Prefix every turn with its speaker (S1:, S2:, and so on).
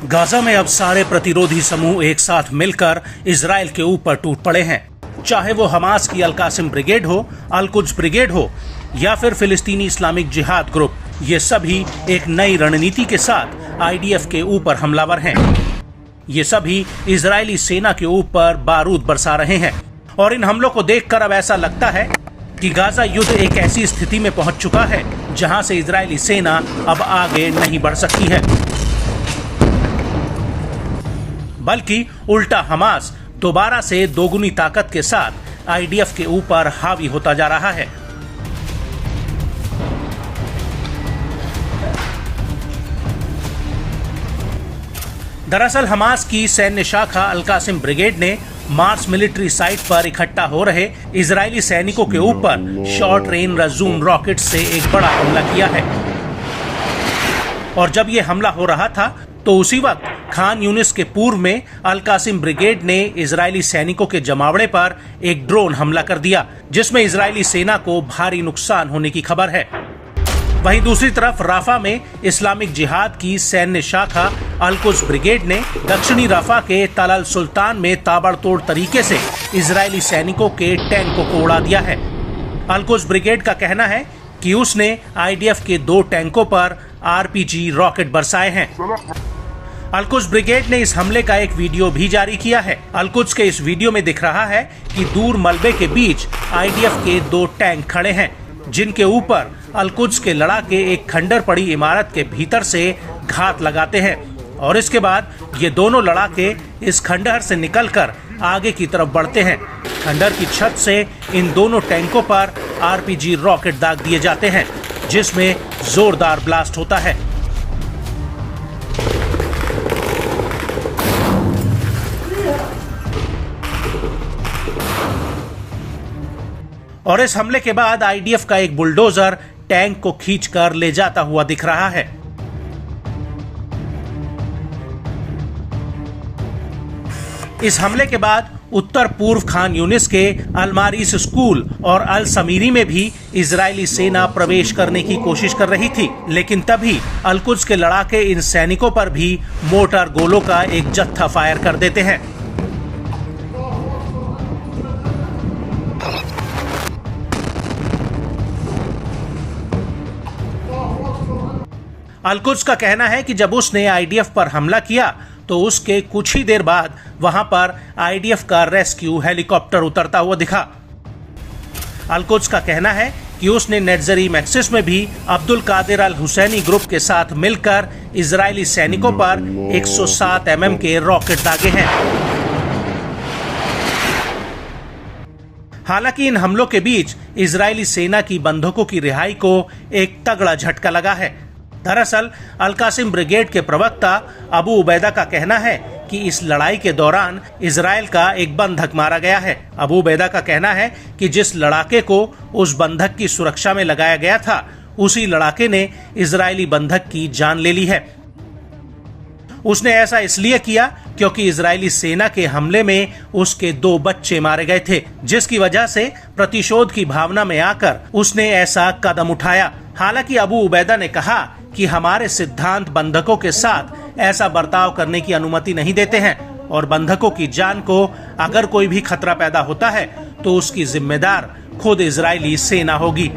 S1: Gaza में अब सारे प्रतिरोधी समूह एक साथ मिलकर इजराइल के ऊपर टूट पड़े हैं। चाहे वो हमास की अल कासिम ब्रिगेड हो, अल कुद्स ब्रिगेड हो या फिर फिलिस्तीनी इस्लामिक जिहाद ग्रुप, ये सभी एक नई रणनीति के साथ आईडीएफ के ऊपर हमलावर हैं। ये सभी इजरायली सेना के ऊपर बारूद बरसा रहे हैं और इन हमलों को देखकर अब ऐसा लगता है कि गाजा युद्ध एक ऐसी स्थिति में पहुंच चुका है जहां से इजरायली सेना अब आगे नहीं बढ़ सकती है, बल्कि उल्टा हमास दोबारा से दोगुनी ताकत के साथ आईडीएफ के ऊपर हावी होता जा रहा है। दरअसल हमास की सैन्य शाखा अल कासिम ब्रिगेड ने मार्स मिलिट्री साइट पर इकट्ठा हो रहे इजरायली सैनिकों के ऊपर शॉर्ट रेंज रजूम रॉकेट से एक बड़ा हमला किया है। और जब ये हमला हो रहा था तो उसी वक्त खान यूनिस के पूर्व में अल कासिम ब्रिगेड ने इजरायली सैनिकों के जमावड़े पर एक ड्रोन हमला कर दिया, जिसमें इजरायली सेना को भारी नुकसान होने की खबर है। वहीं दूसरी तरफ राफा में इस्लामिक जिहाद की सैन्य शाखा अल कुद्स ब्रिगेड ने दक्षिणी राफा के तल अल सुल्तान में ताबड़तोड़ तरीके से इजरायली सैनिकों के टैंकों को उड़ा दिया है। अल कुद्स ब्रिगेड का कहना है कि उसने आईडीएफ के 2 टैंकों पर आरपीजी रॉकेट बरसाए हैं। अल कुद्स ब्रिगेड ने इस हमले का एक वीडियो भी जारी किया है। अल कुद्स के इस वीडियो में दिख रहा है कि दूर मलबे के बीच आईडीएफ के 2 टैंक खड़े हैं, जिनके ऊपर अल कुद्स के लड़ाके एक खंडर पड़ी इमारत के भीतर से घात लगाते हैं और इसके बाद ये दोनों लड़ाके इस खंडहर से निकलकर आगे की तरफ बढ़ते हैं। खंडहर की छत से इन दोनों टैंकों पर आरपीजी रॉकेट दाग दिए जाते हैं, जिसमें जोरदार ब्लास्ट होता है। और इस हमले के बाद आईडीएफ का एक बुलडोजर टैंक को खींचकर ले जाता हुआ दिख रहा है। इस हमले के बाद उत्तर पूर्व खान यूनिस के अल मारिस स्कूल और अल समीरी में भी इजरायली सेना प्रवेश करने की कोशिश कर रही थी, लेकिन तभी अल कुद्स के लड़ाके इन सैनिकों पर भी मोर्टार गोलों का एक जत्था फायर कर देते हैं। अल कुद्स का कहना है कि जब उसने आईडीएफ पर हमला किया तो उसके कुछ ही देर बाद वहां पर आईडीएफ का रेस्क्यू हेलीकॉप्टर उतरता हुआ दिखा। अल कुद्स का कहना है कि उसने नेट्जरी मैक्सिस में भी अब्दुल कादिर अल हुसैनी ग्रुप के साथ मिलकर इजरायली सैनिकों पर 107 mm के रॉकेट दागे हैं। हालांकि इन हमलों के बीच इजरायली सेना की बंधकों की रिहाई को एक तगड़ा झटका लगा है। दरअसल अल कासिम ब्रिगेड के प्रवक्ता अबू उबैदा का कहना है कि इस लड़ाई के दौरान इजराइल का एक बंधक मारा गया है। अबू उबैदा का कहना है कि जिस लड़ाके को उस बंधक की सुरक्षा में लगाया गया था, उसी लड़ाके ने इजरायली बंधक की जान ले ली है। उसने ऐसा इसलिए किया क्योंकि इजरायली सेना के हमले में उसके 2 बच्चे मारे गए थे, जिसकी वजह से प्रतिशोध की भावना में आकर उसने ऐसा कदम उठाया। हालांकि अबू उबैदा ने कहा कि हमारे सिद्धांत बंधकों के साथ ऐसा बर्ताव करने की अनुमति नहीं देते हैं और बंधकों की जान को अगर कोई भी खतरा पैदा होता है तो उसकी जिम्मेदार खुद इजरायली सेना होगी।